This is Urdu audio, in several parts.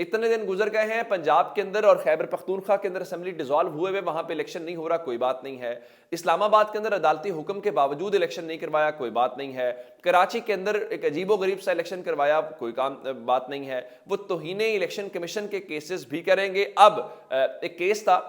اتنے دن گزر گئے ہیں، پنجاب کے اندر اور خیبر پختونخوا کے اندر اسمبلی ڈیزالو ہوئے وہاں پہ الیکشن نہیں ہو رہا، کوئی بات نہیں ہے۔ اسلام آباد کے اندر عدالتی حکم کے باوجود الیکشن نہیں کروایا، کوئی بات نہیں ہے۔ کراچی کے اندر ایک عجیب و غریب سا الیکشن کروایا، کوئی بات نہیں ہے۔ وہ توہین الیکشن کمیشن کے کیسز بھی کریں گے۔ اب ایک کیس تھا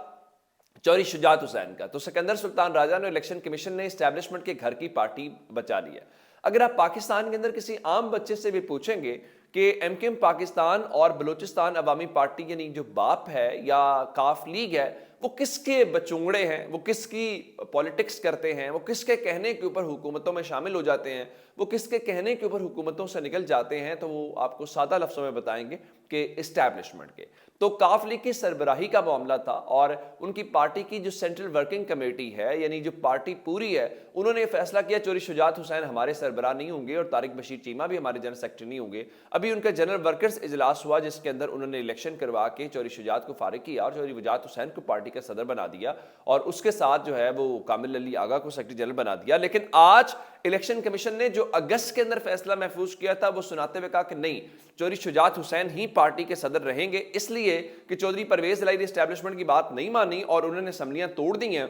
چوری شجاعت حسین کا، تو سکندر سلطان راجہ نے الیکشن کمیشن نے اسٹیبلشمنٹ کے گھر کی پارٹی بچا لی ہے۔ اگر آپ پاکستان کے اندر کسی عام بچے سے بھی پوچھیں گے کہ ایم کیو ایم پاکستان اور بلوچستان عوامی پارٹی یعنی جو باپ ہے یا کاف لیگ ہے، وہ کس کے بچونگڑے ہیں، وہ کس کی پولیٹکس کرتے ہیں، وہ کس کے کہنے کے اوپر حکومتوں میں شامل ہو جاتے ہیں، وہ کس کے کہنے کے اوپر حکومتوں سے نکل جاتے ہیں، تو وہ آپ کو سادہ لفظوں میں بتائیں گے کہ اسٹیبلشمنٹ کے۔ تو کاف لیگ کی سربراہی کا معاملہ تھا اور ان کی پارٹی کی جو سینٹرل ورکنگ کمیٹی ہے یعنی جو پارٹی پوری ہے، انہوں نے یہ فیصلہ کیا چوری شجاعت حسین ہمارے سربراہ نہیں ہوں گے اور طارق بشیر چیمہ بھی ہمارے جنرل سیکرٹری نہیں ہوں گے۔ ابھی ان کا جنرل ورکرز اجلاس ہوا جس کے اندر انہوں نے الیکشن کروا کے چوری شجاعت کو فارغ کیا اور چوری شجاعت حسین کو پارٹی کا صدر بنا دیا اور اس کے ساتھ جو ہے وہ کامل علی آغا کو سیکرٹری جنرل بنا دیا۔ لیکن آج الیکشن کمیشن نے جو اگست کے اندر فیصلہ محفوظ کیا تھا وہ سناتے ہوئے کہا کہ نہیں، چوری شجاعت حسین ہی پارٹی کے صدر رہیں گے، اس لیے کہ چودھری پرویز الہی نے اسٹیبلشمنٹ کی بات نہیں مانی اور انہوں نے اسمبلیاں توڑ دی ہیں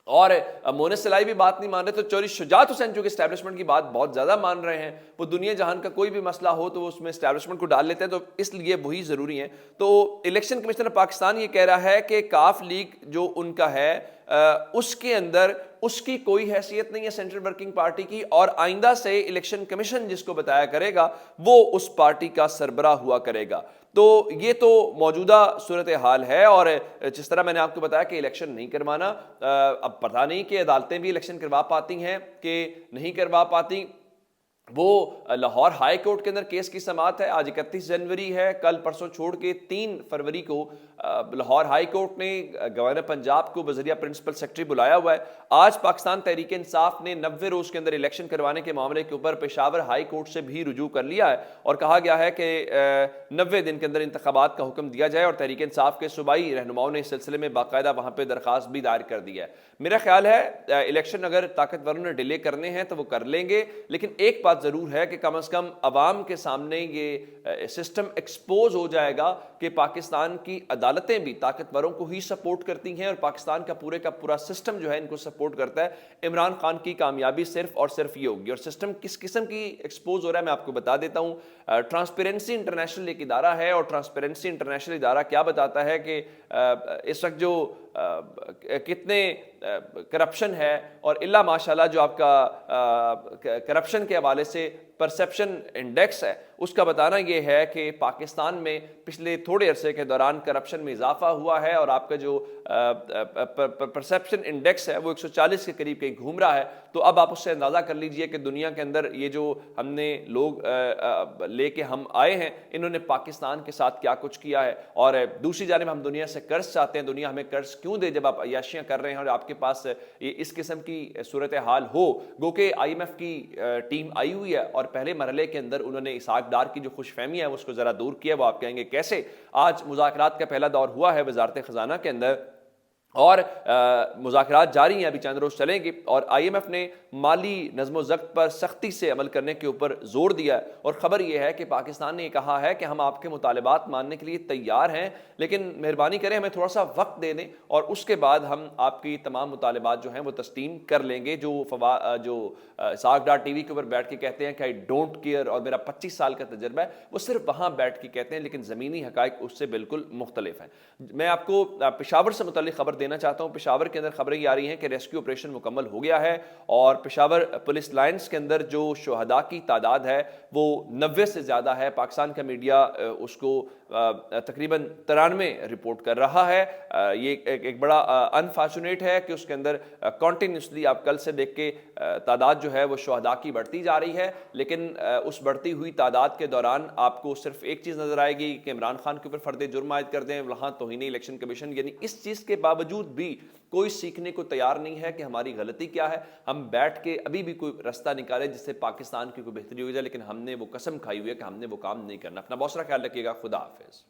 اور مونس سلائی بھی بات نہیں مان رہے، تو چوری شجاعت حسین جو کہ اسٹیبلشمنٹ کی بات بہت زیادہ مان رہے ہیں، وہ دنیا جہان کا کوئی بھی مسئلہ ہو تو وہ اس میں اسٹیبلشمنٹ کو ڈال لیتے ہیں، تو اس لیے وہی ضروری ہیں۔ تو الیکشن کمیشن آف پاکستان یہ کہہ رہا ہے کہ کاف لیگ جو ان کا ہے اس کے اندر اس کی کوئی حیثیت نہیں ہے سینٹرل ورکنگ پارٹی کی، اور آئندہ سے الیکشن کمیشن جس کو بتایا کرے گا وہ اس پارٹی کا سربراہ ہوا کرے گا۔ تو یہ تو موجودہ صورتحال ہے، اور جس طرح میں نے آپ کو بتایا کہ الیکشن نہیں کروانا، اب پتہ نہیں کہ عدالتیں بھی الیکشن کروا پاتی ہیں کہ نہیں کروا پاتی۔ وہ لاہور ہائی کورٹ کے اندر کیس کی سماعت ہے، آج 31 جنوری ہے، کل پرسوں چھوڑ کے 3 فروری کو لاہور ہائی کورٹ نے گورنر پنجاب کو بذریعہ پرنسپل سیکرٹری بلایا ہوا ہے۔ آج پاکستان تحریک انصاف نے 90 روز کے اندر الیکشن کروانے کے معاملے کے اوپر پشاور ہائی کورٹ سے بھی رجوع کر لیا ہے اور کہا گیا ہے کہ 90 دن کے اندر انتخابات کا حکم دیا جائے، اور تحریک انصاف کے صوبائی رہنماؤں نے اس سلسلے میں باقاعدہ وہاں پہ درخواست بھی دائر کر دی ہے۔ میرا خیال ہے الیکشن اگر طاقتوروں نے ڈیلے کرنے ہیں تو وہ کر لیں گے، لیکن ایک بات ضرور ہے کہ کم از کم عوام کے سامنے یہ سسٹم ایکسپوز ہو جائے گا کہ پاکستان کی عدالتیں بھی طاقتوروں کو ہی سپورٹ کرتی ہیں اور پاکستان کا پورا سسٹم جو ہے ان کو سپورٹ کرتا ہے۔ عمران خان کی کامیابی صرف اور صرف یہ ہوگی، اور سسٹم کس قسم کی ایکسپوز ہو رہا ہے میں آپ کو بتا دیتا ہوں۔ ٹرانسپیرنسی انٹرنیشنل ایک ادارہ ہے، اور ٹرانسپیرنسی انٹرنیشنل ادارہ کیا بتاتا ہے کہ اس وقت جو کتنے کرپشن ہے، اور اللہ ماشاءاللہ جو آپ کا کرپشن کے حوالے سے پرسپشن انڈیکس ہے اس کا بتانا یہ ہے کہ پاکستان میں پچھلے تھوڑے عرصے کے دوران کرپشن میں اضافہ ہوا ہے، اور آپ کا جو پرسپشن انڈیکس ہے وہ 140 کے قریب کہیں گھوم رہا ہے۔ تو اب آپ اس سے اندازہ کر لیجئے کہ دنیا کے اندر یہ جو ہم نے لوگ لے کے ہم آئے ہیں انہوں نے پاکستان کے ساتھ کیا کچھ کیا ہے، اور دوسری جانب ہم دنیا سے قرض چاہتے ہیں، دنیا ہمیں قرض کیوں دے جب آپ عیاشیاں کر رہے ہیں اور آپ کے پاس اس قسم کی صورتحال ہو۔ گو کہ آئی ایم ایف کی ٹیم آئی ہوئی ہے اور پہلے مرحلے کے اندر انہوں نے اسحاق ڈار کی جو خوش فہمی ہے اس کو ذرا دور کیا، وہ آپ کہیں گے کیسے؟ آج مذاکرات کا پہلا دور ہوا ہے وزارت خزانہ کے اندر، اور مذاکرات جاری ہیں، ابھی چند روز چلیں گے، اور آئی ایم ایف نے مالی نظم و ضبط پر سختی سے عمل کرنے کے اوپر زور دیا ہے، اور خبر یہ ہے کہ پاکستان نے یہ کہا ہے کہ ہم آپ کے مطالبات ماننے کے لیے تیار ہیں، لیکن مہربانی کریں ہمیں تھوڑا سا وقت دے دیں اور اس کے بعد ہم آپ کی تمام مطالبات جو ہیں وہ تسلیم کر لیں گے۔ جو اسحاق ڈار ٹی وی کے اوپر بیٹھ کے کہتے ہیں کہ آئی ڈونٹ کیئر اور میرا 25 سال کا تجربہ ہے، وہ صرف وہاں بیٹھ کے کہتے ہیں، لیکن زمینی حقائق اس سے بالکل مختلف ہیں۔ میں آپ کو پشاور سے متعلق خبر دینا چاہتا ہوں۔ پشاور کے اندر خبریں یہ آ رہی ہیں کہ ریسکیو آپریشن مکمل ہو گیا ہے، اور پشاور پولیس لائنز کے اندر جو شہداء کی تعداد ہے وہ 90 سے زیادہ ہے۔ پاکستان کا میڈیا اس کو تقریباً 93 رپورٹ کر رہا ہے۔ یہ ایک بڑا انفارچونیٹ ہے کہ اس کے اندر کنٹینیوسلی آپ کل سے دیکھ کے تعداد جو ہے وہ شہداء کی بڑھتی جا رہی ہے، لیکن اس بڑھتی ہوئی تعداد کے دوران آپ کو صرف ایک چیز نظر آئے گی کہ عمران خان کے اوپر فرد جرم عائد کر دیں، وہاں توہین الیکشن کمیشن، یعنی اس چیز کے باوجود بھی کوئی سیکھنے کو تیار نہیں ہے کہ ہماری غلطی کیا ہے۔ ہم بیٹھ کے ابھی بھی کوئی راستہ نکالے جس سے پاکستان کی کوئی بہتری ہو جائے، لیکن ہم نے وہ قسم کھائی ہوئی ہے کہ ہم نے وہ کام نہیں کرنا۔ اپنا بہت سارا خیال رکھیے گا، خدا حافظ۔